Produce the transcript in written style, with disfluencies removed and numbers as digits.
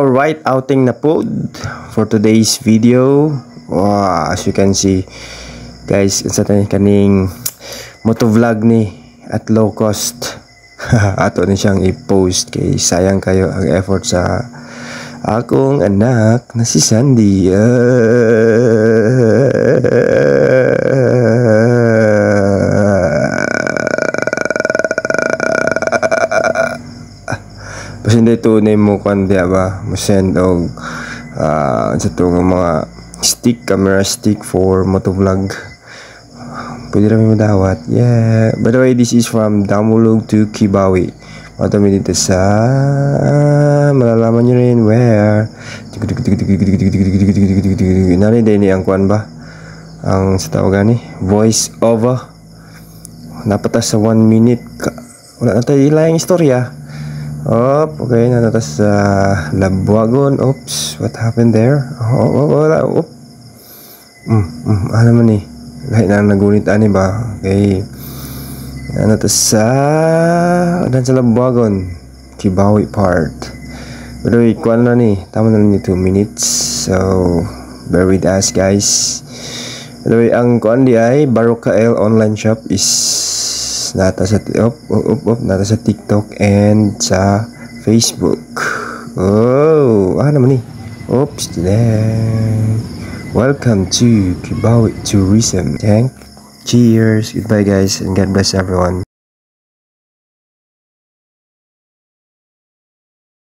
Alright, outing na po for today's video. As you can see guys, sa kaning motovlog ni at low cost. Ato ni siyang i-post kay sayang kayo ang effort sa akong anak na si Sandy. Kasi hindi tunay mo kung diya ba masend og sa itong mga stick, camera stick for motovlog. Pwede namin madawat. Yeah. By the way, this is from Damulog to Kibawi. Matami dito sa malalaman nyo rin where nari din ni ang kuan ba ang sa tawagan ni voice over napatas sa 1 minute wala na tayo ilang istorya. Okay, natatas sa Labuagon. Oops, what happened there? Wala. Ano man eh, lahat na nagunit ani ba? Okay, natatas sa Labuagon, Kibawi part. By the way, kuan na ni, tama na ni 2 minutes. So, bear with us guys. By the way, ang kuan di ay Barokael online shop is nata sa nata sa TikTok and sa Facebook. Ano naman ni? Oops, then welcome to Kibawi Tourism. Cheers. Goodbye guys and God bless everyone.